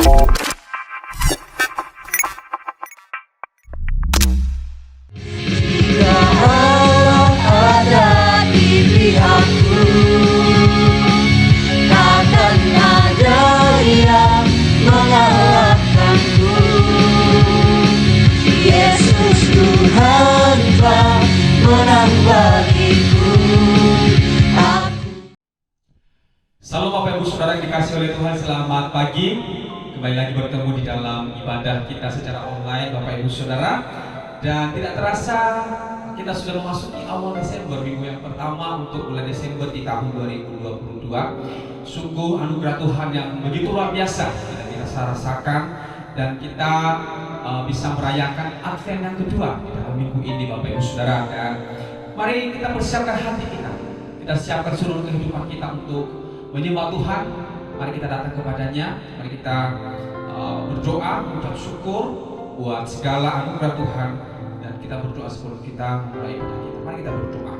Salam Bapak Ibu Saudara yang dikasihi oleh Tuhan, selamat pagi. Kembali lagi bertemu di dalam ibadah kita secara online Bapak Ibu Saudara. Dan tidak terasa kita sudah memasuki awal Desember, minggu yang pertama untuk bulan Desember di tahun 2022. Sungguh anugerah Tuhan yang begitu luar biasa kita rasakan, dan kita bisa merayakan Advent yang kedua dalam minggu ini Bapak Ibu Saudara. Dan mari kita persiapkan hati kita siapkan seluruh kehidupan kita untuk menyembah Tuhan. Mari kita datang kepadanya, mari kita berdoa, mengucap syukur buat segala anugerah Tuhan, dan kita berdoa sebelum kita mulai ibadah kita. Mari kita berdoa.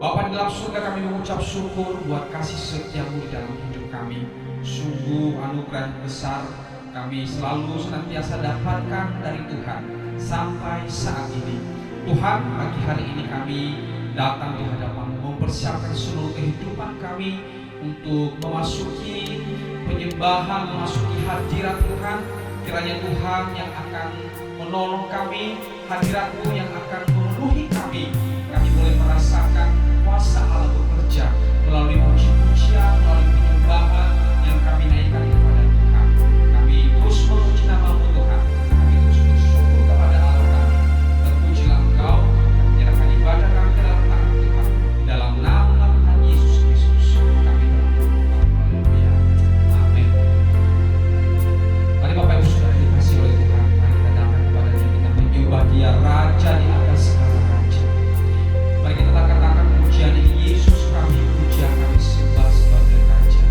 Bapa di dalam surga, kami mengucap syukur buat kasih setiamu di dalam hidup kami. Sungguh anugerah besar kami selalu senantiasa dapatkan dari Tuhan sampai saat ini. Tuhan, pagi hari ini kami datang di hadapan-Mu, mempersiapkan seluruh kehidupan kami untuk memasuki penyembahan, memasuki hadirat Tuhan. Kiranya Tuhan yang akan menolong kami, hadirat-Mu yang akan memenuhi kami. Kami boleh merasakan kuasa Allah bekerja melalui puji-pujian, melalui penyembahan yang kami naikkan kepada Tuhan. Kami terus memuji nama-Mu Tuhan. Kami terus bersyukur kepada Allah kami. Terpujilah Engkau. Kami menyerahkan ibadah kami ke dalam tangan Tuhan. Dalam nama Tuhan Yesus Kristus kami berdoa. Haleluya. Amin. Mari Bapak Ibu Saudara dikasihi oleh Tuhan, mari kita datang kepadanya, kita menyembah Dia, Raja di atas segala raja. Mari kita katakan pujian ini, Yesus kami, pujian kami sembah sebagai Raja.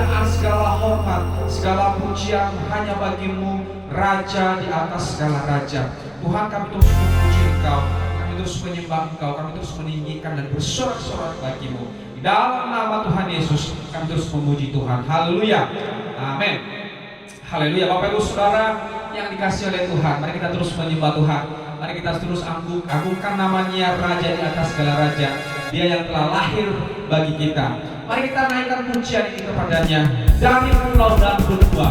kemuliaan, segala hormat, segala pujian hanya bagimu, Raja di atas segala raja. Tuhan, kami terus memuji Engkau, kami terus menyembah Engkau, kami terus meninggikan dan bersorak-sorak bagimu. Di dalam nama Tuhan Yesus, kami terus memuji Tuhan. Haleluya. Amin. Haleluya. Bapak Ibu Saudara yang dikasihi oleh Tuhan, mari kita terus menyembah Tuhan. Mari kita terus agungkan namanya, Raja di atas segala raja. Dia yang telah lahir bagi kita. Mari kita naikkan pujian ini kepadanya dari pulau dan benua.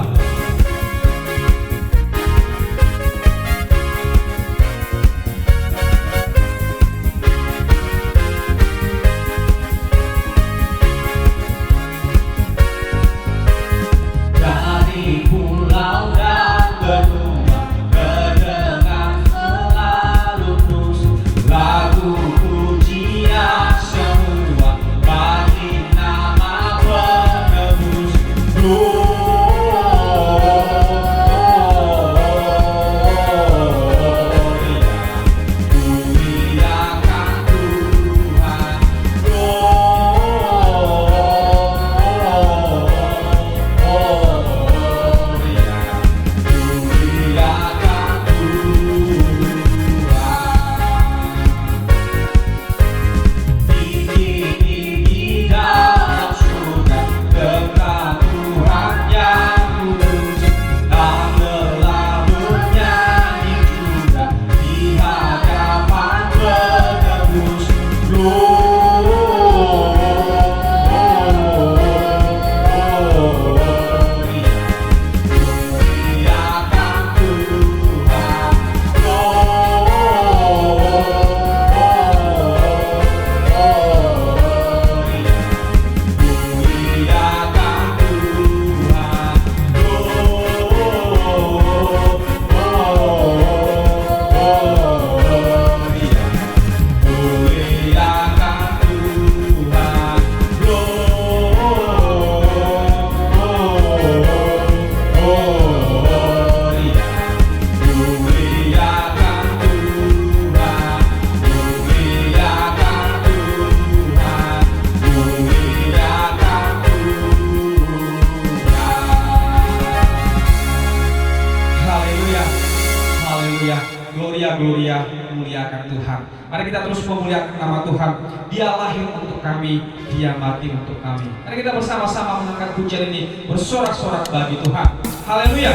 Gloria, muliakan Tuhan. Mari kita terus memuliakan nama Tuhan. Dia lahir untuk kami, Dia mati untuk kami. Mari kita bersama-sama mengangkat pujian ini, bersorak-sorak bagi Tuhan. Haleluya.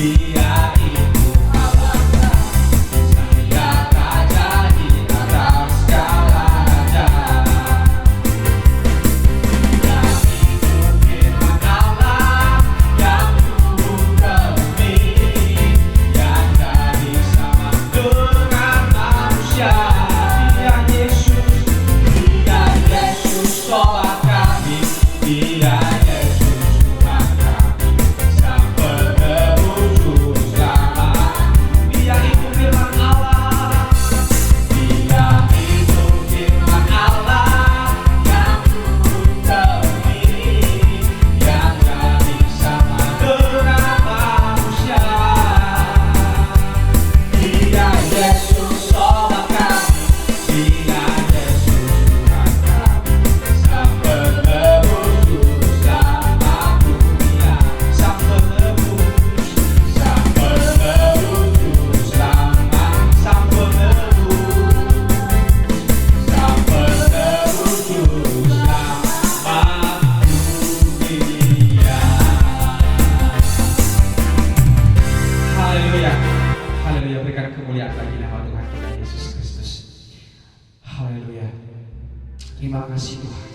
Dia itu Allah. Haleluya, berikan kemuliaan bagi nama Tuhan kita Yesus Kristus. Haleluya. Terima kasih Tuhan.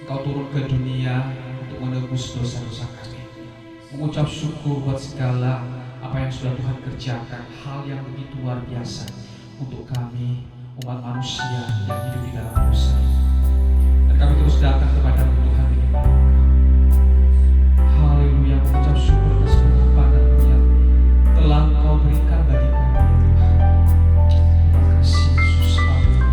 Engkau turun ke dunia untuk menebus dosa-dosa kami. Mengucap syukur buat segala apa yang sudah Tuhan kerjakan, hal yang begitu luar biasa untuk kami umat manusia yang hidup di dalam dosa. Dan kami terus datang kepada Tuhan menyembah Engkau. Haleluya, mengucap syukur atas pengorbanan-Mu yang telah Engkau berikan bagi kami ya Tuhan. Terima kasih Yesus. Haleluya.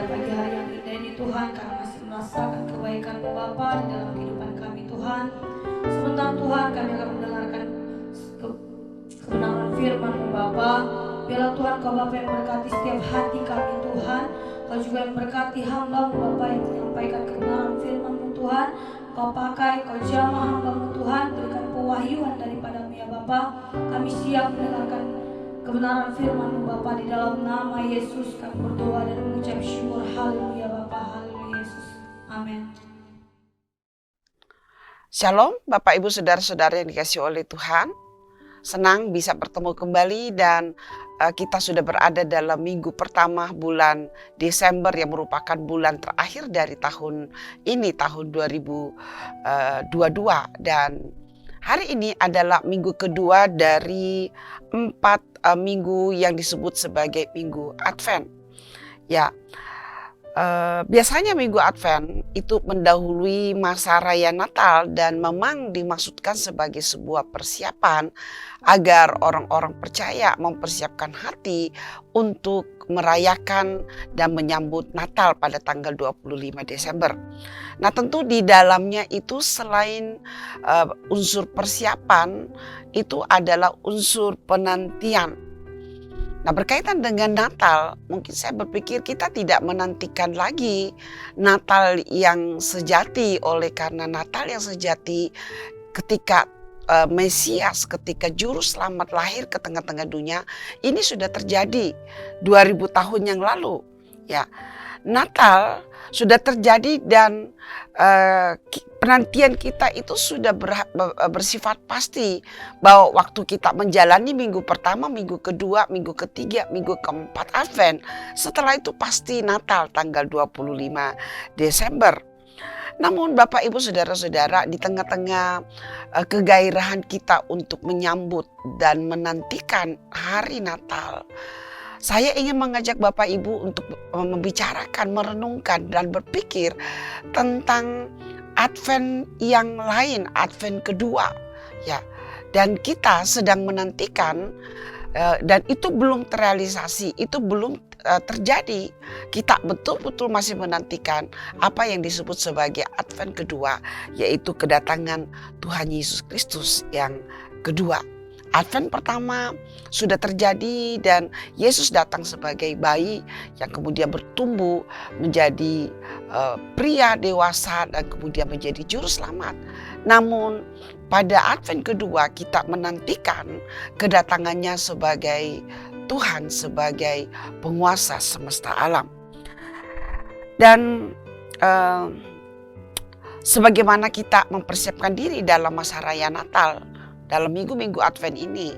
pagi hari yang indah ini Tuhan, kami masih merasakan kebaikan-Mu Bapa di dalam kehidupan kami Tuhan. Sebentar Tuhan, kami akan mendengarkan kebenaran firman-Mu Bapa. Biarlah Tuhan Kau Bapa yang berkati setiap hati kami Tuhan. Kau juga yang berkati hamba-Mu Bapa yang menyampaikan kebenaran firman-Mu Tuhan. Kau pakai, Kau jamah hamba-Mu Tuhan. Berikan pewahyuan daripada-Mu ya Bapa. Kami siap mendengarkan kebenaran firman-Mu Bapa. Di dalam nama Yesus kami berdoa dan mengucap syukur. Haleluya Bapa, haleluya Yesus. Amin. Shalom Bapak Ibu Saudara-saudara yang dikasihi oleh Tuhan. Senang bisa bertemu kembali dan kita sudah berada dalam minggu pertama bulan Desember yang merupakan bulan terakhir dari tahun ini, tahun 2022. Dan hari ini adalah minggu kedua dari 4 minggu yang disebut sebagai minggu Advent. Ya, biasanya minggu Advent itu mendahului masa raya Natal dan memang dimaksudkan sebagai sebuah persiapan agar orang-orang percaya mempersiapkan hati untuk merayakan dan menyambut Natal pada tanggal 25 Desember. Nah, tentu di dalamnya itu selain unsur persiapan, itu adalah unsur penantian. Nah, berkaitan dengan Natal, mungkin saya berpikir kita tidak menantikan lagi Natal yang sejati, oleh karena Natal yang sejati ketika Mesias, ketika Juru Selamat lahir ke tengah-tengah dunia, ini sudah terjadi 2000 tahun yang lalu. Ya, Natal sudah terjadi dan penantian kita itu sudah bersifat pasti bahwa waktu kita menjalani minggu pertama, minggu kedua, minggu ketiga, minggu keempat Advent, setelah itu pasti Natal tanggal 25 Desember. Namun Bapak Ibu Saudara-saudara, di tengah-tengah kegairahan kita untuk menyambut dan menantikan hari Natal, saya ingin mengajak Bapak Ibu untuk membicarakan, merenungkan dan berpikir tentang Advent yang lain, Advent kedua, ya. Dan kita sedang menantikan dan itu belum terrealisasi, itu belum terjadi. Kita betul-betul masih menantikan apa yang disebut sebagai Advent kedua, yaitu kedatangan Tuhan Yesus Kristus yang kedua. Advent pertama sudah terjadi dan Yesus datang sebagai bayi yang kemudian bertumbuh menjadi pria dewasa dan kemudian menjadi juru selamat. Namun pada Advent kedua kita menantikan kedatangannya sebagai Tuhan, sebagai penguasa semesta alam. Dan sebagaimana kita mempersiapkan diri dalam masa raya Natal, dalam minggu-minggu Advent ini,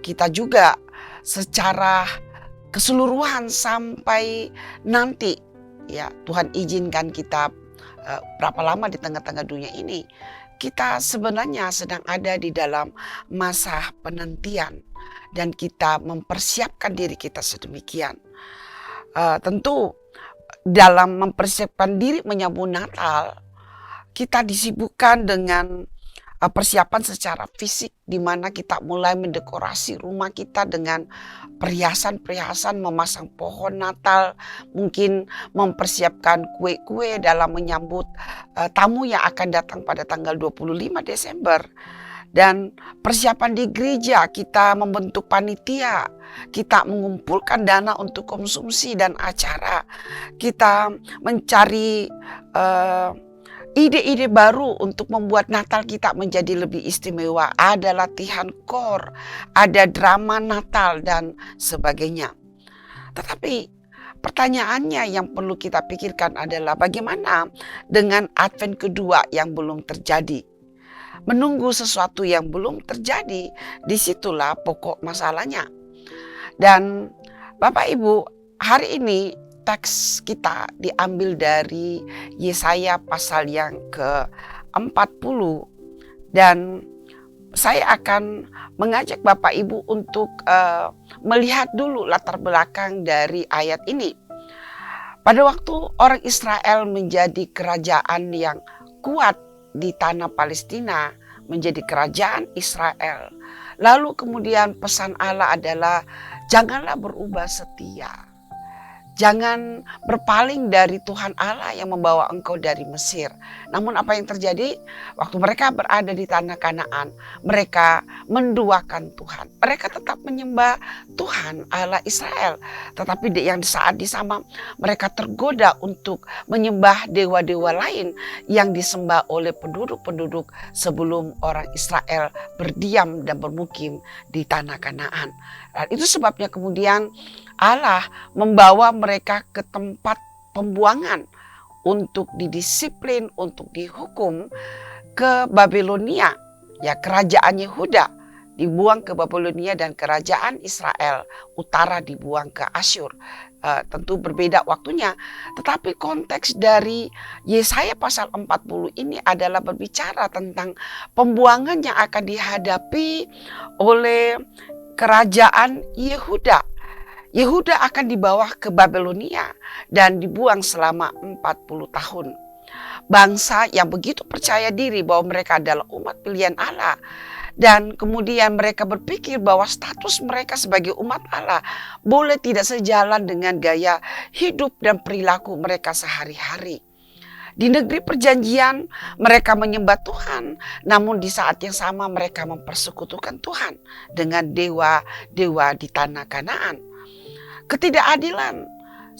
kita juga secara keseluruhan sampai nanti, ya Tuhan izinkan kita berapa lama di tengah-tengah dunia ini, kita sebenarnya sedang ada di dalam masa penantian dan kita mempersiapkan diri kita sedemikian. Tentu dalam mempersiapkan diri menyambut Natal, kita disibukkan dengan persiapan secara fisik, di mana kita mulai mendekorasi rumah kita dengan perhiasan-perhiasan, memasang pohon Natal, mungkin mempersiapkan kue-kue dalam menyambut tamu yang akan datang pada tanggal 25 Desember. Dan persiapan di gereja, kita membentuk panitia, kita mengumpulkan dana untuk konsumsi dan acara, kita mencari ide-ide baru untuk membuat Natal kita menjadi lebih istimewa. Ada latihan kor, ada drama Natal dan sebagainya. Tetapi pertanyaannya yang perlu kita pikirkan adalah bagaimana dengan Advent kedua yang belum terjadi. Menunggu sesuatu yang belum terjadi, disitulah pokok masalahnya. Dan Bapak Ibu, hari ini teks kita diambil dari Yesaya pasal yang ke-40 dan saya akan mengajak Bapak Ibu untuk melihat dulu latar belakang dari ayat ini. Pada waktu orang Israel menjadi kerajaan yang kuat di tanah Palestina, menjadi kerajaan Israel, lalu kemudian pesan Allah adalah janganlah berubah setia. Jangan berpaling dari Tuhan Allah yang membawa engkau dari Mesir. Namun apa yang terjadi? Waktu mereka berada di tanah Kanaan, mereka menduakan Tuhan. Mereka tetap menyembah Tuhan Allah Israel. Tetapi yang saat disama mereka tergoda untuk menyembah dewa-dewa lain yang disembah oleh penduduk-penduduk sebelum orang Israel berdiam dan bermukim di tanah Kanaan. Dan itu sebabnya kemudian Allah membawa mereka ke tempat pembuangan untuk didisiplin, untuk dihukum ke Babilonia. Ya, kerajaan Yehuda dibuang ke Babilonia dan kerajaan Israel utara dibuang ke Asyur. Tentu berbeda waktunya, tetapi konteks dari Yesaya pasal 40 ini adalah berbicara tentang pembuangan yang akan dihadapi oleh kerajaan Yehuda. Yehuda akan dibawa ke Babilonia dan dibuang selama 40 tahun. Bangsa yang begitu percaya diri bahwa mereka adalah umat pilihan Allah. Dan kemudian mereka berpikir bahwa status mereka sebagai umat Allah boleh tidak sejalan dengan gaya hidup dan perilaku mereka sehari-hari. Di negeri perjanjian mereka menyembah Tuhan, namun di saat yang sama mereka mempersekutukan Tuhan dengan dewa-dewa di tanah Kanaan. Ketidakadilan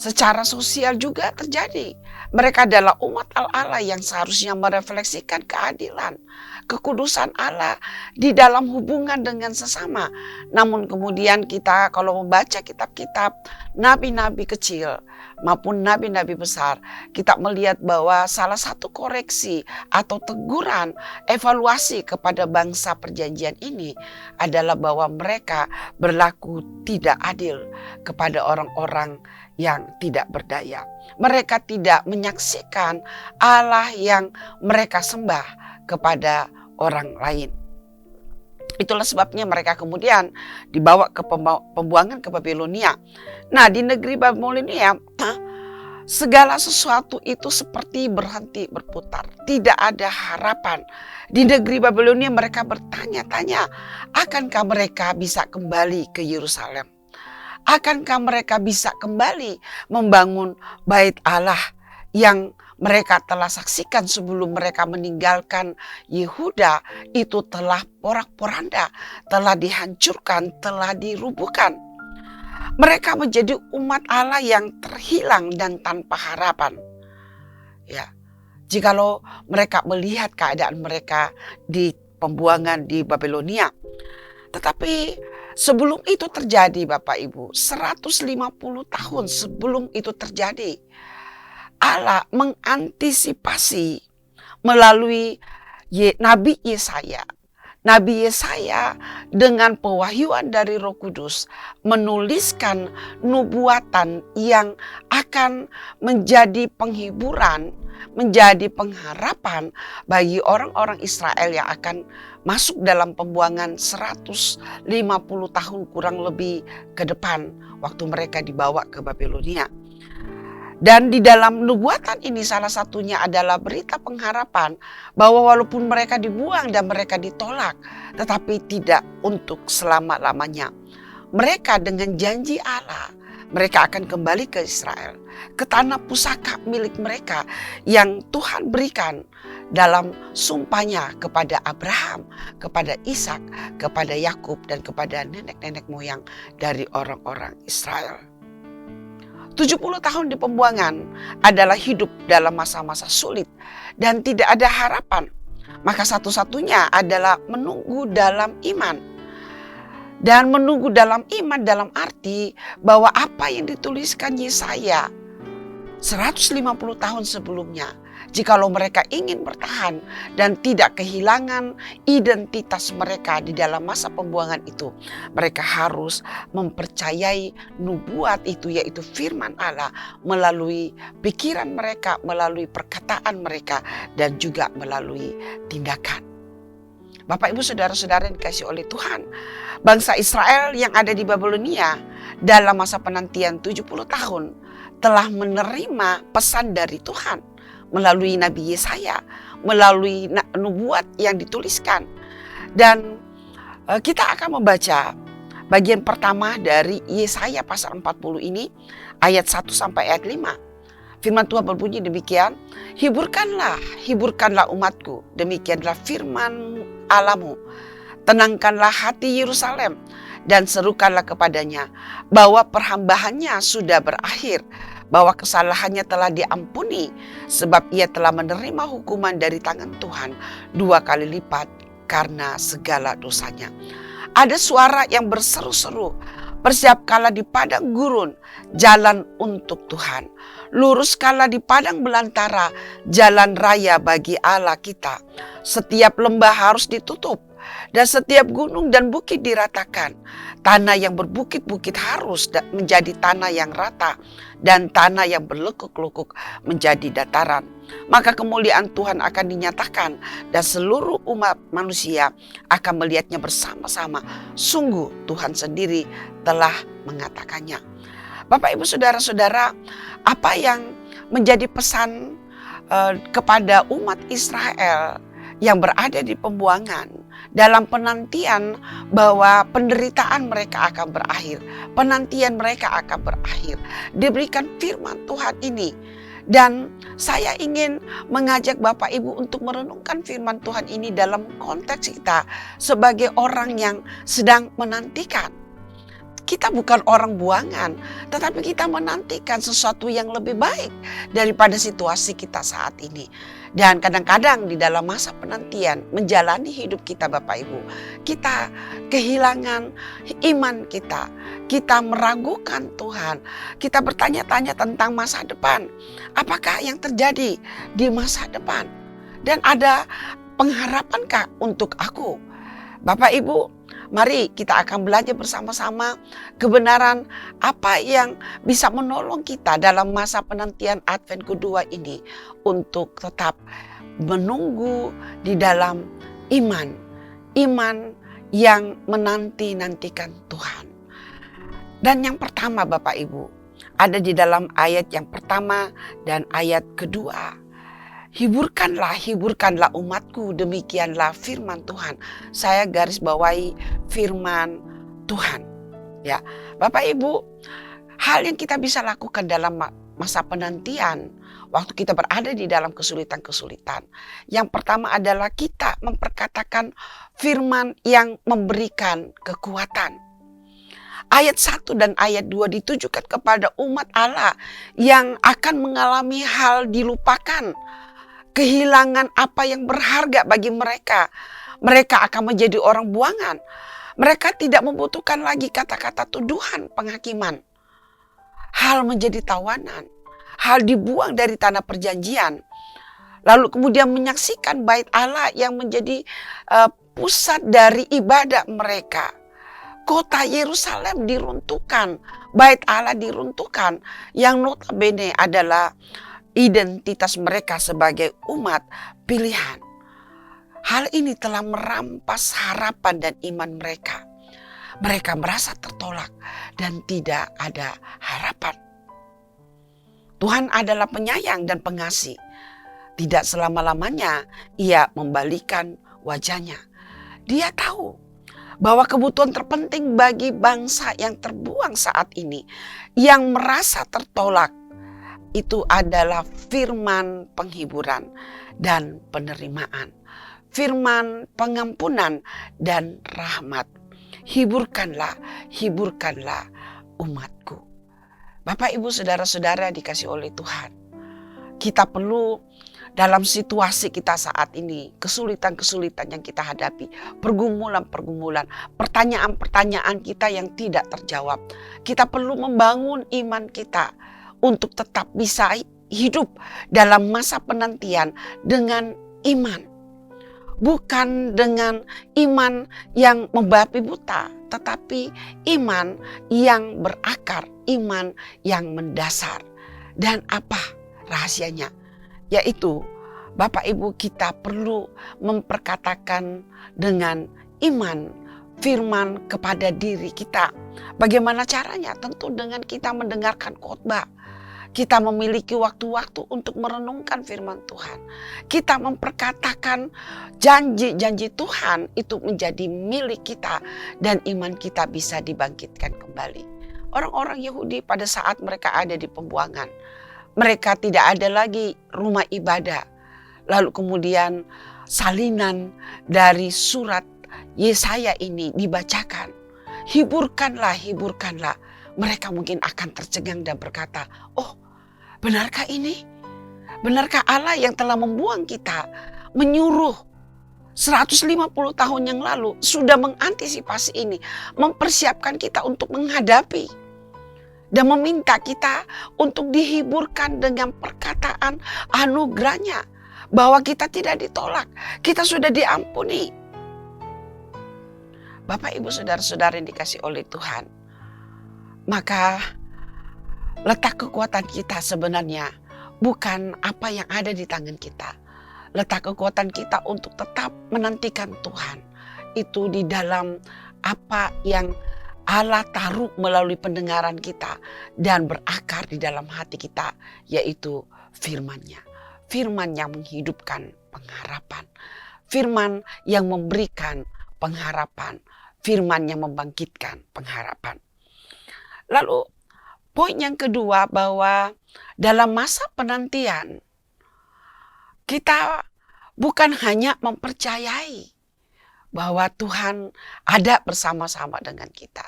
secara sosial juga terjadi. Mereka adalah umat Allah yang seharusnya merefleksikan keadilan, kekudusan Allah di dalam hubungan dengan sesama. Namun kemudian kita kalau membaca kitab-kitab nabi-nabi kecil maupun nabi-nabi besar, kita melihat bahwa salah satu koreksi atau teguran, evaluasi kepada bangsa perjanjian ini adalah bahwa mereka berlaku tidak adil kepada orang-orang yang tidak berdaya. Mereka tidak menyaksikan Allah yang mereka sembah kepada orang lain. Itulah sebabnya mereka kemudian dibawa ke pembuangan ke Babilonia. Nah, di negeri Babilonia segala sesuatu itu seperti berhenti berputar. Tidak ada harapan. Di negeri Babilonia mereka bertanya-tanya, akankah mereka bisa kembali ke Yerusalem? Akankah mereka bisa kembali membangun bait Allah yang mereka telah saksikan sebelum mereka meninggalkan Yehuda itu telah porak-poranda, telah dihancurkan, telah dirubuhkan. Mereka menjadi umat Allah yang terhilang dan tanpa harapan. Ya, jikalau mereka melihat keadaan mereka di pembuangan di Babilonia. Tetapi sebelum itu terjadi Bapak Ibu, 150 tahun sebelum itu terjadi, Allah mengantisipasi melalui Nabi Yesaya. Nabi Yesaya dengan pewahyuan dari Roh Kudus menuliskan nubuatan yang akan menjadi penghiburan, menjadi pengharapan bagi orang-orang Israel yang akan masuk dalam pembuangan 150 tahun kurang lebih ke depan waktu mereka dibawa ke Babilonia. Dan di dalam nubuatan ini salah satunya adalah berita pengharapan bahwa walaupun mereka dibuang dan mereka ditolak, tetapi tidak untuk selama-lamanya. Mereka dengan janji Allah, mereka akan kembali ke Israel, ke tanah pusaka milik mereka yang Tuhan berikan dalam sumpahnya kepada Abraham, kepada Ishak, kepada Yakub, dan kepada nenek-nenek moyang dari orang-orang Israel. 70 tahun di pembuangan adalah hidup dalam masa-masa sulit dan tidak ada harapan. Maka satu-satunya adalah menunggu dalam iman. Dan menunggu dalam iman dalam arti bahwa apa yang dituliskan Yesaya 150 tahun sebelumnya, jikalau mereka ingin bertahan dan tidak kehilangan identitas mereka di dalam masa pembuangan itu, mereka harus mempercayai nubuat itu, yaitu firman Allah, melalui pikiran mereka, melalui perkataan mereka, dan juga melalui tindakan. Bapak, Ibu, saudara-saudara yang dikasihi oleh Tuhan, bangsa Israel yang ada di Babilonia dalam masa penantian 70 tahun telah menerima pesan dari Tuhan melalui Nabi Yesaya, melalui nubuat yang dituliskan. Dan kita akan membaca bagian pertama dari Yesaya pasal 40 ini, ayat 1 sampai ayat 5. Firman Tuhan berbunyi demikian, hiburkanlah umatku, demikianlah firman Allahmu. Tenangkanlah hati Yerusalem dan serukanlah kepadanya bahwa perhambaannya sudah berakhir, bahwa kesalahannya telah diampuni, sebab ia telah menerima hukuman dari tangan Tuhan 2 kali lipat karena segala dosanya. Ada suara yang berseru-seru, persiapkanlah di padang gurun jalan untuk Tuhan. Luruskanlah di padang belantara jalan raya bagi Allah kita. Setiap lembah harus ditutup dan setiap gunung dan bukit diratakan. Tanah yang berbukit-bukit harus menjadi tanah yang rata dan tanah yang berlekuk-lekuk menjadi dataran. Maka kemuliaan Tuhan akan dinyatakan dan seluruh umat manusia akan melihatnya bersama-sama. Sungguh Tuhan sendiri telah mengatakannya. Bapak, Ibu, Saudara-saudara, apa yang menjadi pesan kepada umat Israel yang berada di pembuangan dalam penantian bahwa penderitaan mereka akan berakhir, penantian mereka akan berakhir, diberikan firman Tuhan ini. Dan saya ingin mengajak Bapak Ibu untuk merenungkan firman Tuhan ini dalam konteks kita sebagai orang yang sedang menantikan. Kita bukan orang buangan, tetapi kita menantikan sesuatu yang lebih baik daripada situasi kita saat ini. Dan kadang-kadang di dalam masa penantian menjalani hidup kita, Bapak Ibu, kita kehilangan iman kita. Kita meragukan Tuhan. Kita bertanya-tanya tentang masa depan. Apakah yang terjadi di masa depan? Dan ada pengharapankah untuk aku? Bapak Ibu, mari kita akan belajar bersama-sama kebenaran apa yang bisa menolong kita dalam masa penantian Advent kedua ini untuk tetap menunggu di dalam iman. Iman yang menanti-nantikan Tuhan. Dan yang pertama, Bapak Ibu, ada di dalam ayat yang pertama dan ayat kedua. Hiburkanlah umatku, demikianlah firman Tuhan. Saya garis bawahi firman Tuhan. Ya, Bapak Ibu, hal yang kita bisa lakukan dalam masa penantian, waktu kita berada di dalam kesulitan-kesulitan. Yang pertama adalah kita memperkatakan firman yang memberikan kekuatan. Ayat 1 dan ayat 2 ditujukan kepada umat Allah yang akan mengalami hal dilupakan. Kehilangan apa yang berharga bagi mereka. Mereka akan menjadi orang buangan. Mereka tidak membutuhkan lagi kata-kata tuduhan penghakiman. Hal menjadi tawanan. Hal dibuang dari tanah perjanjian. Lalu kemudian menyaksikan bait Allah yang menjadi pusat dari ibadah mereka. Kota Yerusalem diruntuhkan. Bait Allah diruntuhkan. Yang notabene adalah identitas mereka sebagai umat pilihan. Hal ini telah merampas harapan dan iman mereka. Mereka merasa tertolak dan tidak ada harapan. Tuhan adalah penyayang dan pengasih. Tidak selama-lamanya ia membalikan wajahnya. Dia tahu bahwa kebutuhan terpenting bagi bangsa yang terbuang saat ini, yang merasa tertolak, itu adalah firman penghiburan dan penerimaan. Firman pengampunan dan rahmat. Hiburkanlah umatku. Bapak, Ibu, Saudara-saudara dikasih oleh Tuhan. Kita perlu dalam situasi kita saat ini, kesulitan-kesulitan yang kita hadapi, pergumulan-pergumulan, pertanyaan-pertanyaan kita yang tidak terjawab. Kita perlu membangun iman kita untuk tetap bisa hidup dalam masa penantian dengan iman. Bukan dengan iman yang membabi buta, tetapi iman yang berakar, iman yang mendasar. Dan apa rahasianya? Yaitu Bapak Ibu, kita perlu memperkatakan dengan iman firman kepada diri kita. Bagaimana caranya? Tentu dengan kita mendengarkan khotbah. Kita memiliki waktu-waktu untuk merenungkan firman Tuhan. Kita memperkatakan janji-janji Tuhan itu menjadi milik kita dan iman kita bisa dibangkitkan kembali. Orang-orang Yahudi pada saat mereka ada di pembuangan, mereka tidak ada lagi rumah ibadah. Lalu kemudian salinan dari surat Yesaya ini dibacakan. Hiburkanlah, hiburkanlah. Mereka mungkin akan tercengang dan berkata, oh, benarkah ini? Benarkah Allah yang telah membuang kita, menyuruh 150 tahun yang lalu sudah mengantisipasi ini, mempersiapkan kita untuk menghadapi dan meminta kita untuk dihiburkan dengan perkataan anugerahnya, bahwa kita tidak ditolak, kita sudah diampuni. Bapak, Ibu, Saudara-saudara yang dikasih oleh Tuhan, maka letak kekuatan kita sebenarnya bukan apa yang ada di tangan kita. Letak kekuatan kita untuk tetap menantikan Tuhan itu di dalam apa yang Allah taruh melalui pendengaran kita dan berakar di dalam hati kita, yaitu firman-Nya. Firman yang menghidupkan pengharapan. Firman yang memberikan pengharapan. Firman yang membangkitkan pengharapan. Lalu poin yang kedua, bahwa dalam masa penantian kita bukan hanya mempercayai bahwa Tuhan ada bersama-sama dengan kita.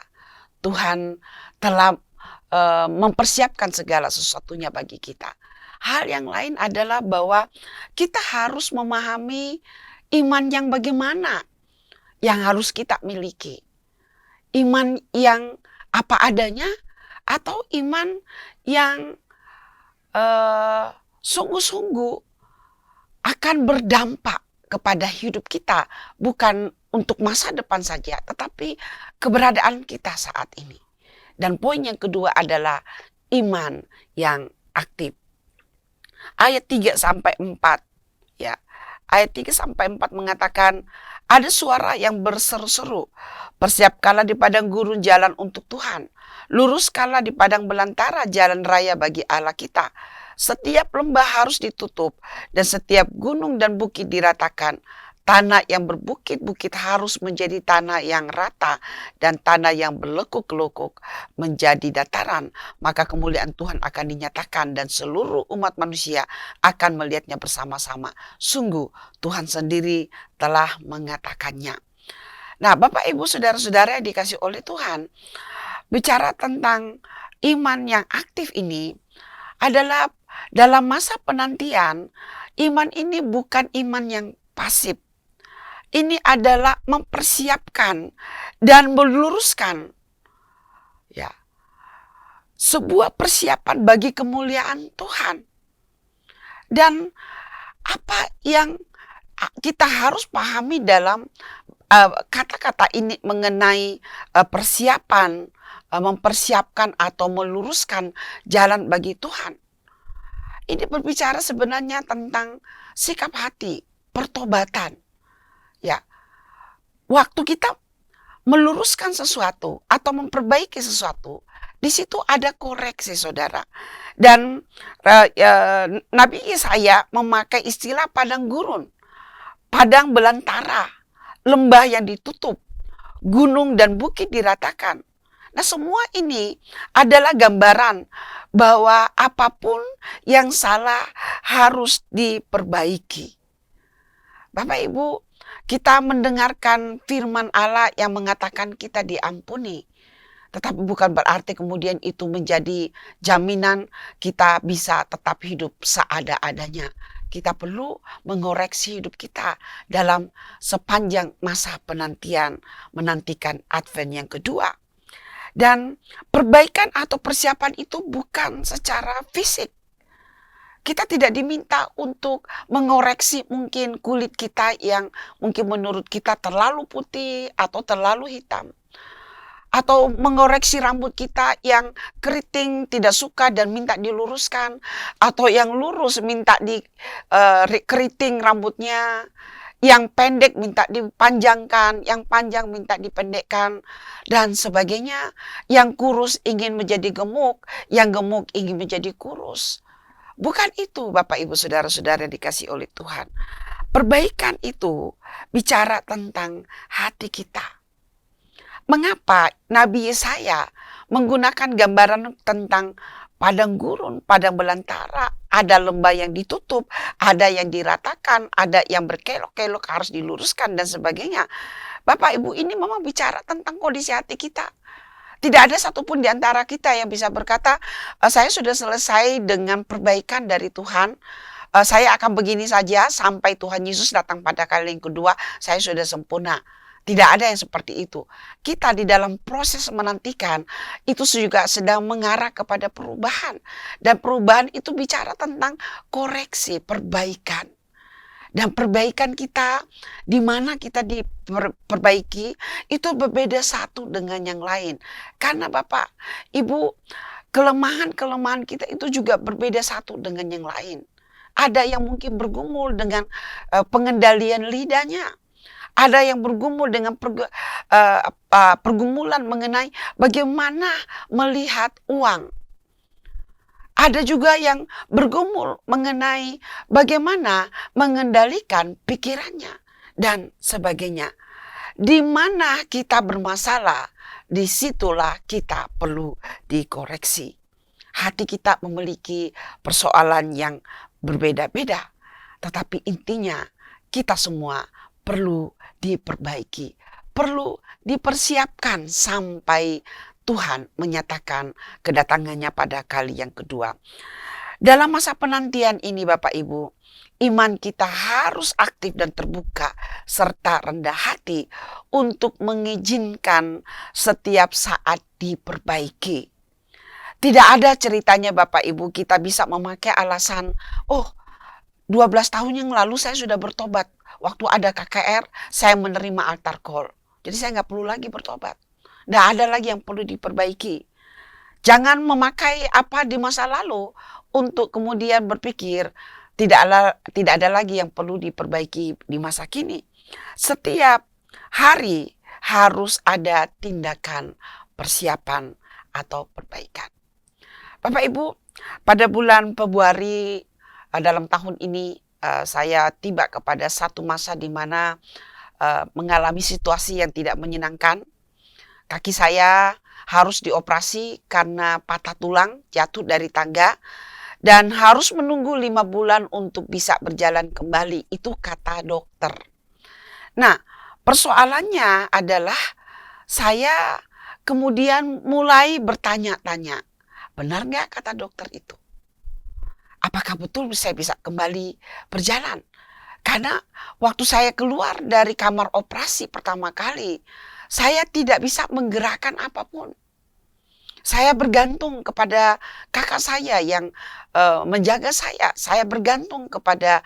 Tuhan telah mempersiapkan segala sesuatunya bagi kita. Hal yang lain adalah bahwa kita harus memahami iman yang bagaimana yang harus kita miliki. Iman yang apa adanya atau iman yang sungguh-sungguh akan berdampak kepada hidup kita, bukan untuk masa depan saja, tetapi keberadaan kita saat ini. Dan poin yang kedua adalah iman yang aktif. Ayat 3-4 ya. Ayat 3-4 mengatakan, ada suara yang berseru-seru, persiapkanlah di padang gurun jalan untuk Tuhan, luruskanlah di padang belantara jalan raya bagi Allah kita. Setiap lembah harus ditutup dan setiap gunung dan bukit diratakan. Tanah yang berbukit-bukit harus menjadi tanah yang rata dan tanah yang berlekuk-lekuk menjadi dataran. Maka kemuliaan Tuhan akan dinyatakan dan seluruh umat manusia akan melihatnya bersama-sama. Sungguh Tuhan sendiri telah mengatakannya. Nah, Bapak, Ibu, Saudara-saudara yang dikasih oleh Tuhan, bicara tentang iman yang aktif ini adalah dalam masa penantian. Iman ini bukan iman yang pasif. Ini adalah mempersiapkan dan meluruskan ya, sebuah persiapan bagi kemuliaan Tuhan. Dan apa yang kita harus pahami dalam kata-kata ini mengenai persiapan, mempersiapkan atau meluruskan jalan bagi Tuhan. Ini berbicara sebenarnya tentang sikap hati, pertobatan. Ya, waktu kita meluruskan sesuatu atau memperbaiki sesuatu, di situ ada koreksi, saudara. Dan Nabi Yesaya memakai istilah padang gurun, padang belantara, lembah yang ditutup, gunung dan bukit diratakan. Nah, semua ini adalah gambaran bahwa apapun yang salah harus diperbaiki. Bapak, Ibu, kita mendengarkan firman Allah yang mengatakan kita diampuni. Tetapi bukan berarti kemudian itu menjadi jaminan kita bisa tetap hidup seada-adanya. Kita perlu mengoreksi hidup kita dalam sepanjang masa penantian, menantikan Advent yang kedua. Dan perbaikan atau persiapan itu bukan secara fisik. Kita tidak diminta untuk mengoreksi mungkin kulit kita yang mungkin menurut kita terlalu putih atau terlalu hitam. Atau mengoreksi rambut kita yang keriting tidak suka dan minta diluruskan. Atau yang lurus minta keriting rambutnya. yang pendek minta dipanjangkan, yang panjang minta dipendekkan, dan sebagainya. Yang kurus ingin menjadi gemuk, yang gemuk ingin menjadi kurus. Bukan itu Bapak Ibu Saudara-saudara dikasih oleh Tuhan. Perbaikan itu bicara tentang hati kita. Mengapa Nabi Yesaya menggunakan gambaran tentang padang gurun, padang belantara, ada lembah yang ditutup, ada yang diratakan, ada yang berkelok-kelok harus diluruskan dan sebagainya. Bapak Ibu, ini memang bicara tentang kondisi hati kita. Tidak ada satupun di antara kita yang bisa berkata, saya sudah selesai dengan perbaikan dari Tuhan, saya akan begini saja sampai Tuhan Yesus datang pada kali yang kedua, saya sudah sempurna. Tidak ada yang seperti itu. Kita di dalam proses menantikan itu juga sedang mengarah kepada perubahan. Dan perubahan itu bicara tentang koreksi, perbaikan. Dan perbaikan kita, di mana kita diperbaiki, itu berbeda satu dengan yang lain. Karena Bapak, Ibu, kelemahan-kelemahan kita itu juga berbeda satu dengan yang lain. Ada yang mungkin bergumul dengan pengendalian lidahnya. Ada yang bergumul dengan pergumulan mengenai bagaimana melihat uang. Ada juga yang bergumul mengenai bagaimana mengendalikan pikirannya dan sebagainya. Di mana kita bermasalah, disitulah kita perlu dikoreksi. Hati kita memiliki persoalan yang berbeda-beda, tetapi intinya kita semua perlu diperbaiki, perlu dipersiapkan sampai Tuhan menyatakan kedatangannya pada kali yang kedua. Dalam masa penantian ini Bapak Ibu, iman kita harus aktif dan terbuka serta rendah hati untuk mengizinkan setiap saat diperbaiki. Tidak ada ceritanya Bapak Ibu kita bisa memakai alasan, 12 tahun yang lalu saya sudah bertobat. Waktu ada KKR, saya menerima altar call. Jadi saya nggak perlu lagi bertobat. Nggak ada lagi yang perlu diperbaiki. Jangan memakai apa di masa lalu untuk kemudian berpikir tidak ada lagi yang perlu diperbaiki di masa kini. Setiap hari harus ada tindakan persiapan atau perbaikan. Bapak Ibu, pada bulan Februari dalam tahun ini saya tiba kepada satu masa di mana mengalami situasi yang tidak menyenangkan. Kaki saya harus dioperasi karena patah tulang, jatuh dari tangga, dan harus menunggu 5 bulan untuk bisa berjalan kembali. Itu kata dokter. Nah, persoalannya adalah saya kemudian mulai bertanya-tanya, benar nggak kata dokter itu? Apakah betul saya bisa kembali berjalan? Karena waktu saya keluar dari kamar operasi pertama kali, saya tidak bisa menggerakkan apapun. Saya bergantung kepada kakak saya yang menjaga saya. Saya bergantung kepada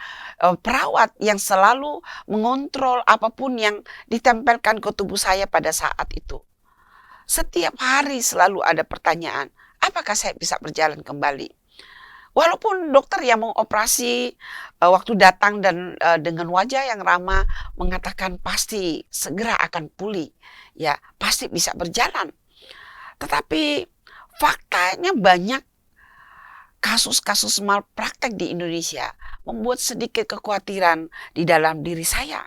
perawat yang selalu mengontrol apapun yang ditempelkan ke tubuh saya pada saat itu. Setiap hari selalu ada pertanyaan, apakah saya bisa berjalan kembali? Walaupun dokter yang mengoperasi waktu datang dan dengan wajah yang ramah mengatakan pasti segera akan pulih, ya pasti bisa berjalan. Tetapi faktanya banyak kasus-kasus malpraktek di Indonesia membuat sedikit kekhawatiran di dalam diri saya.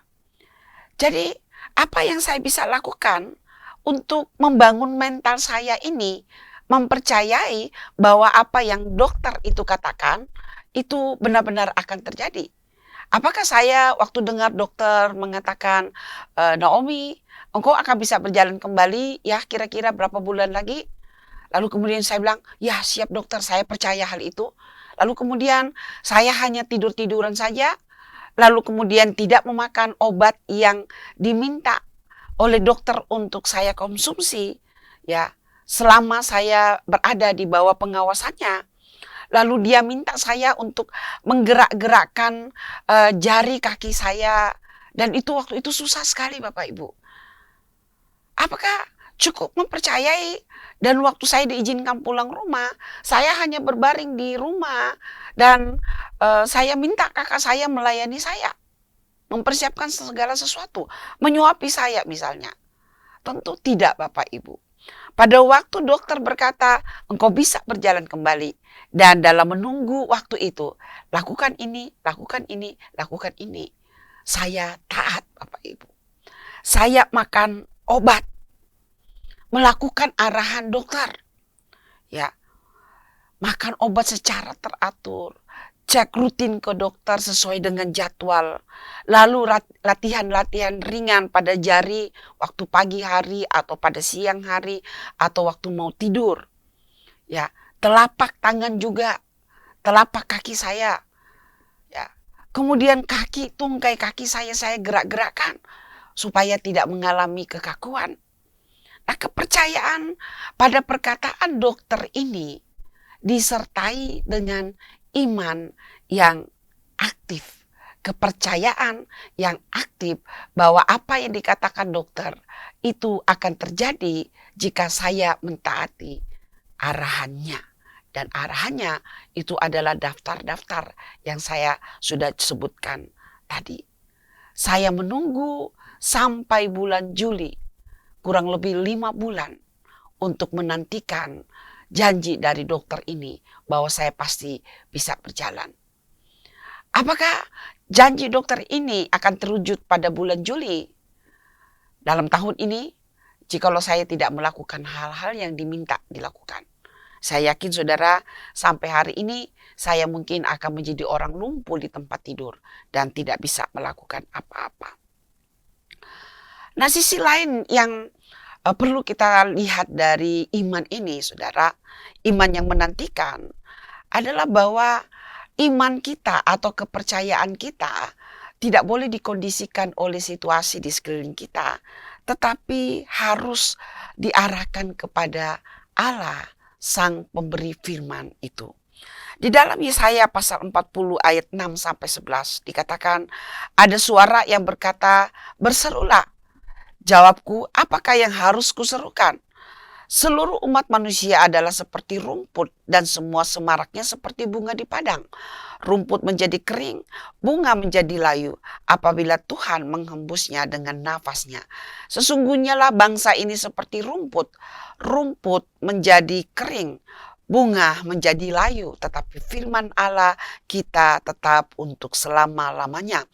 Jadi apa yang saya bisa lakukan untuk membangun mental saya ini, mempercayai bahwa apa yang dokter itu katakan itu benar-benar akan terjadi. Apakah saya waktu dengar dokter mengatakan, Naomi, engkau akan bisa berjalan kembali ya kira-kira berapa bulan lagi? Lalu kemudian saya bilang, ya siap dokter, saya percaya hal itu. Lalu kemudian saya hanya tidur-tiduran saja. Lalu kemudian tidak memakan obat yang diminta oleh dokter untuk saya konsumsi. Ya, selama saya berada di bawah pengawasannya. Lalu dia minta saya untuk menggerak-gerakkan jari kaki saya. Dan itu waktu itu susah sekali Bapak Ibu. Apakah cukup mempercayai dan waktu saya diizinkan pulang rumah, saya hanya berbaring di rumah dan saya minta kakak saya melayani saya. mempersiapkan segala sesuatu, menyuapi saya misalnya. Tentu tidak, Bapak Ibu. Pada waktu dokter berkata, engkau bisa berjalan kembali. Dan dalam menunggu waktu itu, lakukan ini, lakukan ini, lakukan ini. Saya taat, Bapak Ibu. Saya makan obat, melakukan arahan dokter. Ya, makan obat secara teratur. Cek rutin ke dokter sesuai dengan jadwal. Lalu latihan-latihan ringan pada jari waktu pagi hari atau pada siang hari atau waktu mau tidur. Ya, telapak tangan juga, telapak kaki saya. Ya. Kemudian kaki, tungkai kaki saya gerak-gerakkan supaya tidak mengalami kekakuan. Nah, kepercayaan pada perkataan dokter ini disertai dengan iman yang aktif, kepercayaan yang aktif bahwa apa yang dikatakan dokter itu akan terjadi jika saya mentaati arahannya. Dan arahannya itu adalah daftar-daftar yang saya sudah sebutkan tadi. Saya menunggu sampai bulan Juli, kurang lebih 5 bulan untuk menantikan janji dari dokter ini bahwa saya pasti bisa berjalan. Apakah janji dokter ini akan terwujud pada bulan Juli? Dalam tahun ini, jikalau saya tidak melakukan hal-hal yang diminta dilakukan. Saya yakin saudara, sampai hari ini saya mungkin akan menjadi orang lumpuh di tempat tidur dan tidak bisa melakukan apa-apa. Nah, sisi lain yang perlu kita lihat dari iman ini, saudara, iman yang menantikan adalah bahwa iman kita atau kepercayaan kita tidak boleh dikondisikan oleh situasi di sekeliling kita, tetapi harus diarahkan kepada Allah, Sang Pemberi firman itu. Di dalam Yesaya pasal 40 ayat 6-11 dikatakan, ada suara yang berkata, berserulah. Jawabku, apakah yang harus kuserukan? Seluruh umat manusia adalah seperti rumput dan semua semaraknya seperti bunga di padang. Rumput menjadi kering, bunga menjadi layu apabila Tuhan menghembusnya dengan nafasnya. Sesungguhnya lah bangsa ini seperti rumput. Rumput menjadi kering, bunga menjadi layu, tetapi firman Allah kita tetap untuk selama-lamanya.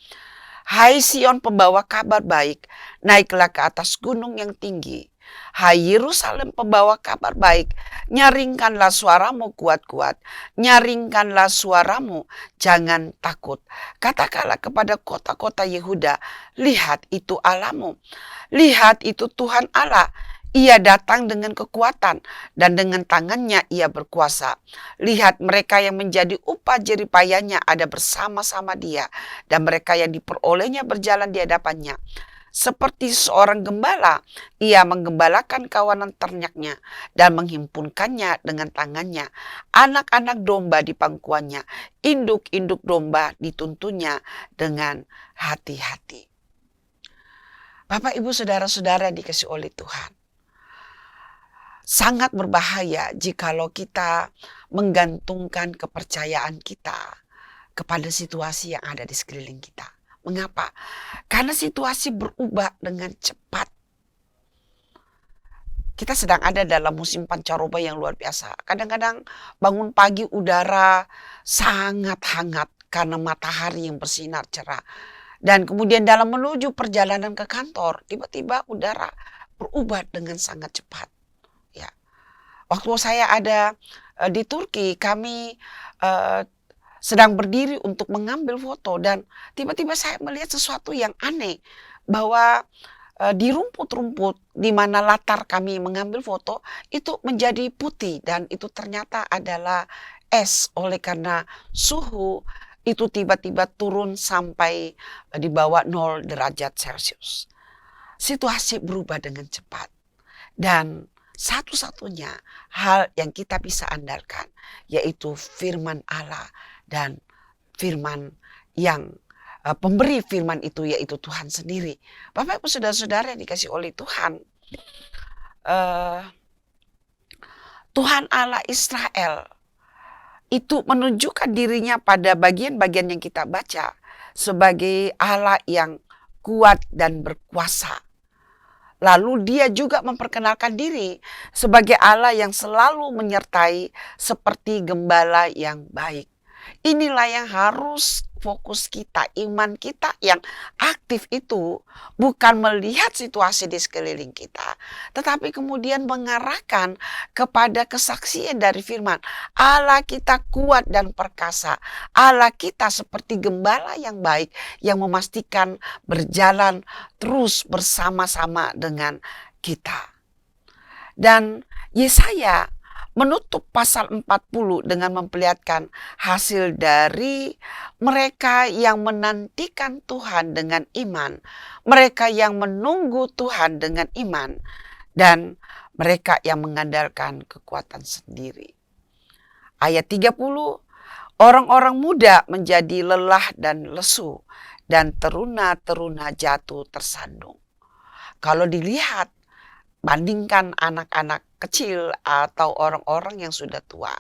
Hai Sion pembawa kabar baik, naiklah ke atas gunung yang tinggi. Hai Yerusalem pembawa kabar baik, nyaringkanlah suaramu kuat-kuat. Nyaringkanlah suaramu, jangan takut. Katakanlah kepada kota-kota Yehuda, lihat itu Allahmu. Lihat itu Tuhan Allah. Ia datang dengan kekuatan dan dengan tangannya ia berkuasa. Lihat mereka yang menjadi upah jeripayanya ada bersama-sama dia. Dan mereka yang diperolehnya berjalan di hadapannya. Seperti seorang gembala, ia menggembalakan kawanan ternaknya dan menghimpunkannya dengan tangannya. Anak-anak domba di pangkuannya, induk-induk domba dituntunnya dengan hati-hati. Bapak, Ibu, Saudara-saudara dikasihi oleh Tuhan. Sangat berbahaya jikalau kita menggantungkan kepercayaan kita kepada situasi yang ada di sekeliling kita. Mengapa? Karena situasi berubah dengan cepat. Kita sedang ada dalam musim pancaroba yang luar biasa. Kadang-kadang bangun pagi udara sangat hangat karena matahari yang bersinar cerah. Dan kemudian dalam menuju perjalanan ke kantor, tiba-tiba udara berubah dengan sangat cepat. Ya. Waktu saya ada di Turki, kami sedang berdiri untuk mengambil foto dan tiba-tiba saya melihat sesuatu yang aneh, bahwa di rumput-rumput di mana latar kami mengambil foto itu menjadi putih dan itu ternyata adalah es oleh karena suhu itu tiba-tiba turun sampai di bawah 0 derajat Celcius. Situasi berubah dengan cepat dan satu-satunya hal yang kita bisa andalkan yaitu firman Allah dan firman yang pemberi firman itu yaitu Tuhan sendiri. Bapak Ibu saudara-saudara yang dikasih oleh Tuhan, Tuhan Allah Israel itu menunjukkan dirinya pada bagian-bagian yang kita baca sebagai Allah yang kuat dan berkuasa. Lalu dia juga memperkenalkan diri sebagai Allah yang selalu menyertai seperti gembala yang baik. Inilah yang harus fokus kita, iman kita yang aktif itu bukan melihat situasi di sekeliling kita, tetapi kemudian mengarahkan kepada kesaksian dari firman. Allah kita kuat dan perkasa. Allah kita seperti gembala yang baik yang memastikan berjalan terus bersama-sama dengan kita. Dan Yesaya menutup pasal 40 dengan memperlihatkan hasil dari mereka yang menantikan Tuhan dengan iman, mereka yang menunggu Tuhan dengan iman, dan mereka yang mengandalkan kekuatan sendiri. Ayat 30, orang-orang muda menjadi lelah dan lesu, dan teruna-teruna jatuh tersandung. Kalau dilihat, bandingkan anak-anak kecil atau orang-orang yang sudah tua,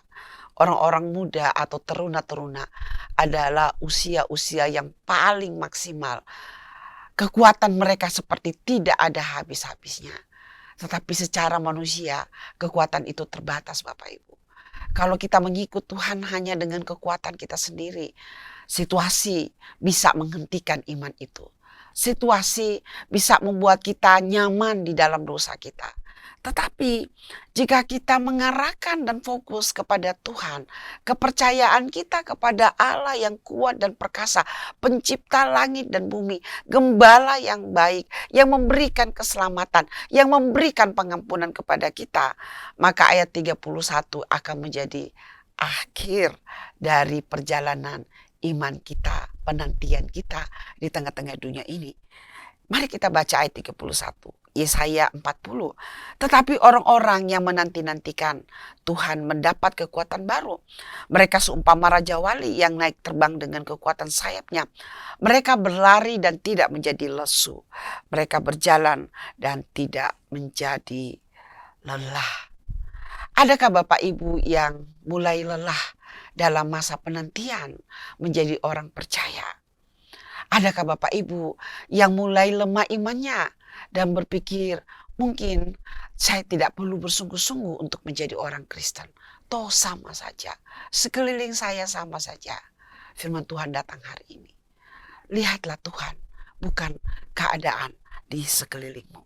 orang-orang muda atau teruna-teruna adalah usia-usia yang paling maksimal. Kekuatan mereka seperti tidak ada habis-habisnya. Tetapi secara manusia, kekuatan itu terbatas, Bapak Ibu. Kalau kita mengikut Tuhan hanya dengan kekuatan kita sendiri, situasi bisa menghentikan iman itu. Situasi bisa membuat kita nyaman di dalam dosa kita. Tetapi jika kita mengarahkan dan fokus kepada Tuhan, kepercayaan kita kepada Allah yang kuat dan perkasa, pencipta langit dan bumi, gembala yang baik, yang memberikan keselamatan, yang memberikan pengampunan kepada kita, maka ayat 31 akan menjadi akhir dari perjalanan iman kita, penantian kita di tengah-tengah dunia ini. Mari kita baca ayat 31, Yesaya 40. Tetapi orang-orang yang menanti-nantikan Tuhan mendapat kekuatan baru. Mereka seumpama Raja Wali yang naik terbang dengan kekuatan sayapnya. Mereka berlari dan tidak menjadi lesu. Mereka berjalan dan tidak menjadi lelah. Adakah Bapak Ibu yang mulai lelah dalam masa penantian menjadi orang percaya? Adakah Bapak Ibu yang mulai lemah imannya dan berpikir mungkin saya tidak perlu bersungguh-sungguh untuk menjadi orang Kristen? Toh sama saja, sekeliling saya sama saja. Firman Tuhan datang hari ini. Lihatlah Tuhan, bukan keadaan di sekelilingmu.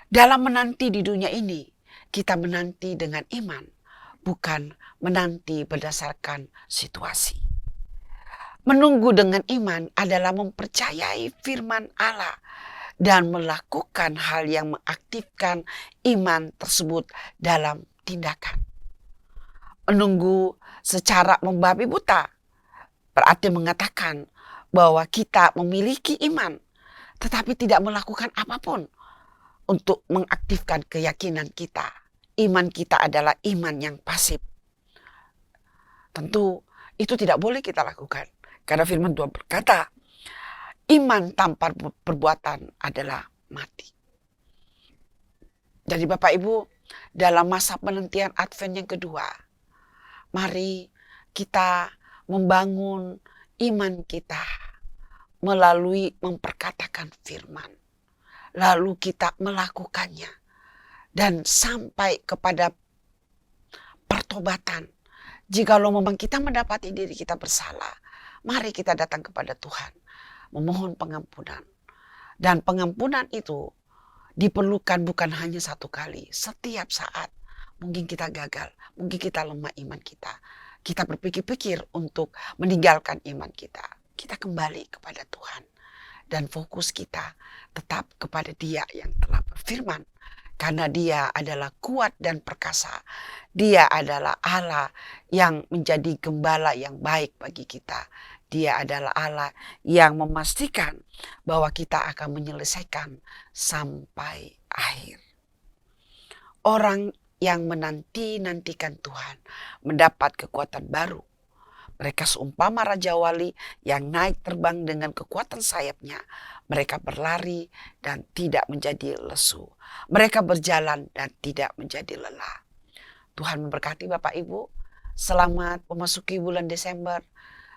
Dalam menanti di dunia ini, kita menanti dengan iman, bukan menanti berdasarkan situasi. Menunggu dengan iman adalah mempercayai firman Allah dan melakukan hal yang mengaktifkan iman tersebut dalam tindakan. Menunggu secara membabi buta berarti mengatakan bahwa kita memiliki iman tetapi tidak melakukan apapun untuk mengaktifkan keyakinan kita. Iman kita adalah iman yang pasif. Tentu itu tidak boleh kita lakukan. Karena firman Tuhan berkata, iman tanpa perbuatan adalah mati. Jadi Bapak Ibu, dalam masa penantian Advent yang kedua, mari kita membangun iman kita melalui memperkatakan firman. Lalu kita melakukannya. Dan sampai kepada pertobatan. Jikalau memang kita mendapati diri kita bersalah, mari kita datang kepada Tuhan, memohon pengampunan. Dan pengampunan itu diperlukan bukan hanya satu kali, setiap saat. Mungkin kita gagal, mungkin kita lemah iman kita. Kita berpikir-pikir untuk meninggalkan iman kita. Kita kembali kepada Tuhan. Dan fokus kita tetap kepada Dia yang telah berfirman. Karena Dia adalah kuat dan perkasa. Dia adalah Allah yang menjadi gembala yang baik bagi kita. Dia adalah Allah yang memastikan bahwa kita akan menyelesaikan sampai akhir. Orang yang menanti-nantikan Tuhan mendapat kekuatan baru. Mereka seumpama Raja Wali yang naik terbang dengan kekuatan sayapnya. Mereka berlari dan tidak menjadi lesu. Mereka berjalan dan tidak menjadi lelah. Tuhan memberkati Bapak Ibu. Selamat memasuki bulan Desember.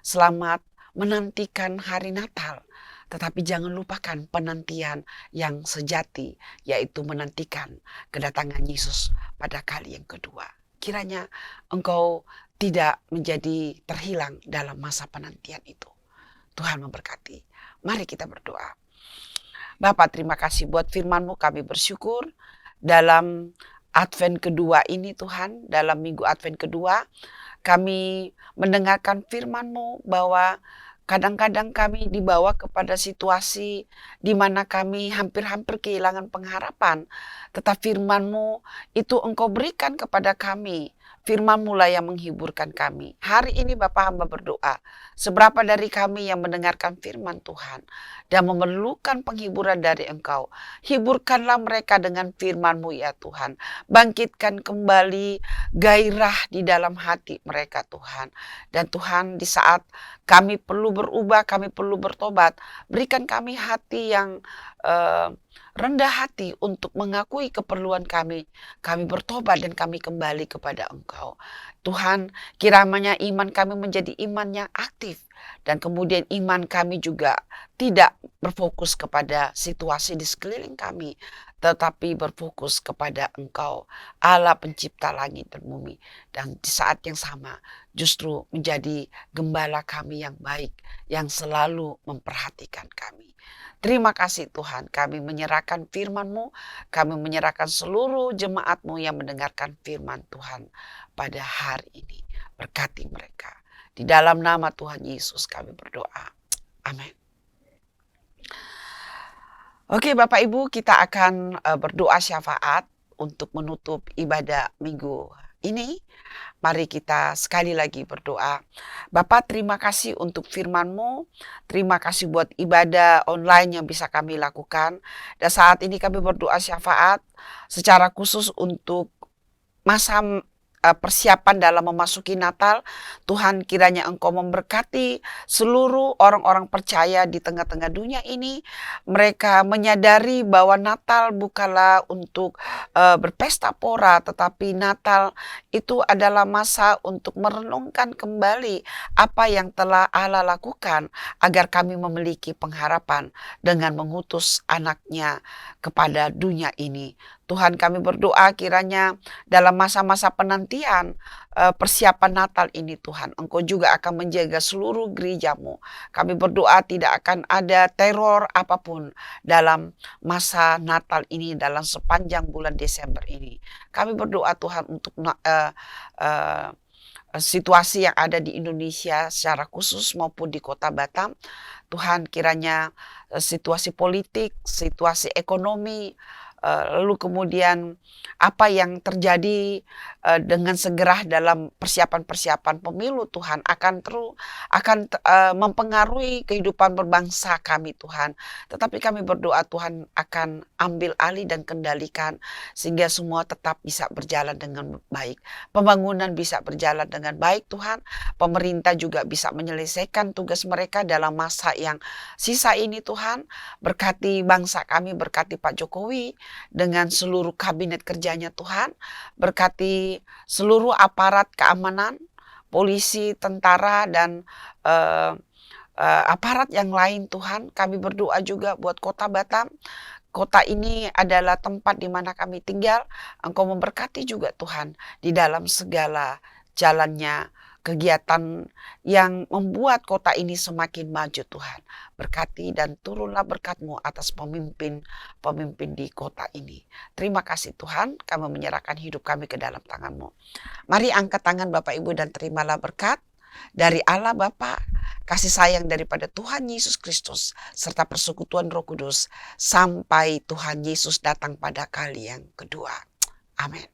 Selamat menantikan hari Natal. Tetapi jangan lupakan penantian yang sejati, yaitu menantikan kedatangan Yesus pada kali yang kedua. Kiranya engkau tidak menjadi terhilang dalam masa penantian itu. Tuhan memberkati. Mari kita berdoa. Bapa, terima kasih buat firman-Mu, kami bersyukur dalam Advent kedua ini Tuhan, dalam minggu Advent kedua, kami mendengarkan firman-Mu bahwa kadang-kadang kami dibawa kepada situasi di mana kami hampir-hampir kehilangan pengharapan. Tetapi firman-Mu itu Engkau berikan kepada kami. Firman-Mu lah yang menghiburkan kami. Hari ini Bapa, hamba berdoa, seberapa dari kami yang mendengarkan firman Tuhan dan memerlukan penghiburan dari Engkau, hiburkanlah mereka dengan firman-Mu ya Tuhan. Bangkitkan kembali gairah di dalam hati mereka Tuhan. Dan Tuhan, di saat kami perlu berubah, kami perlu bertobat, berikan kami hati yang rendah hati untuk mengakui keperluan kami. Kami bertobat dan kami kembali kepada Engkau. Tuhan, kiranya iman kami menjadi iman yang aktif. Dan kemudian iman kami juga tidak berfokus kepada situasi di sekeliling kami, tetapi berfokus kepada Engkau, Allah pencipta langit dan bumi. Dan di saat yang sama justru menjadi gembala kami yang baik, yang selalu memperhatikan kami. Terima kasih Tuhan, kami menyerahkan firman-Mu, kami menyerahkan seluruh jemaat-Mu yang mendengarkan firman Tuhan pada hari ini. Berkati mereka. Di dalam nama Tuhan Yesus kami berdoa. Amin. Oke Bapak Ibu, kita akan berdoa syafaat untuk menutup ibadah minggu ini. Mari kita sekali lagi berdoa. Bapak, terima kasih untuk firman-Mu. Terima kasih buat ibadah online yang bisa kami lakukan. Dan saat ini kami berdoa syafaat secara khusus untuk masa persiapan dalam memasuki Natal. Tuhan, kiranya Engkau memberkati seluruh orang-orang percaya di tengah-tengah dunia ini. Mereka menyadari bahwa Natal bukanlah untuk berpesta pora, tetapi Natal itu adalah masa untuk merenungkan kembali apa yang telah Allah lakukan agar kami memiliki pengharapan dengan mengutus anaknya kepada dunia ini. Tuhan, kami berdoa kiranya dalam masa-masa penantian persiapan Natal ini Tuhan, Engkau juga akan menjaga seluruh gereja-Mu. Kami berdoa tidak akan ada teror apapun dalam masa Natal ini, dalam sepanjang bulan Desember ini. Kami berdoa Tuhan untuk situasi yang ada di Indonesia secara khusus maupun di kota Batam. Tuhan, kiranya situasi politik, situasi ekonomi, lalu kemudian apa yang terjadi dengan segera dalam persiapan-persiapan pemilu Tuhan akan mempengaruhi kehidupan berbangsa kami Tuhan. Tetapi kami berdoa Tuhan akan ambil alih dan kendalikan sehingga semua tetap bisa berjalan dengan baik. Pembangunan bisa berjalan dengan baik Tuhan. Pemerintah juga bisa menyelesaikan tugas mereka dalam masa yang sisa ini Tuhan. Berkati bangsa kami, berkati Pak Jokowi dengan seluruh kabinet kerjanya Tuhan. Berkati seluruh aparat keamanan, polisi, tentara, dan aparat yang lain Tuhan. Kami berdoa juga buat kota Batam. Kota ini adalah tempat di mana kami tinggal. Engkau memberkati juga Tuhan di dalam segala jalannya, kegiatan yang membuat kota ini semakin maju Tuhan. Berkati dan turunlah berkat-Mu atas pemimpin di kota ini. Terima kasih Tuhan, kami menyerahkan hidup kami ke dalam tangan-Mu. Mari angkat tangan Bapak Ibu dan terimalah berkat dari Allah Bapa, kasih sayang daripada Tuhan Yesus Kristus, serta persekutuan Roh Kudus, sampai Tuhan Yesus datang pada kali yang kedua. Amin.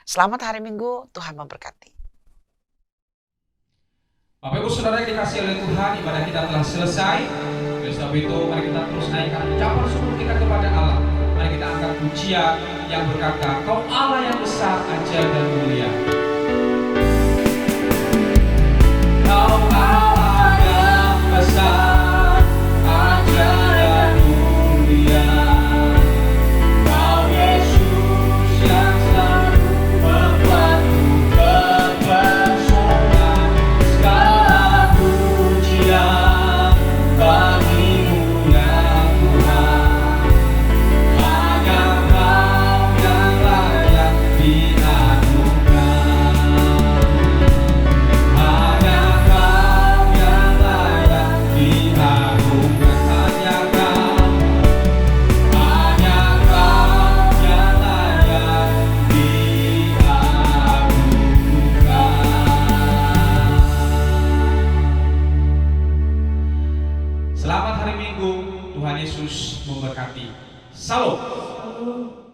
Selamat hari Minggu, Tuhan memberkati. Bapak Ibu Saudara yang dikasihi oleh Tuhan, ibadah kita telah selesai. Oleh sebab itu, mari kita terus naikkan ucapan syukur kita kepada Allah. Mari kita angkat pujian yang berkata, Kau Allah yang besar, ajaib dan mulia. Kau Allah yang besar, ajaib dan mulia. Kau Yesus yang selalu membuatku terpesona. Segala pujian Salam. Salam.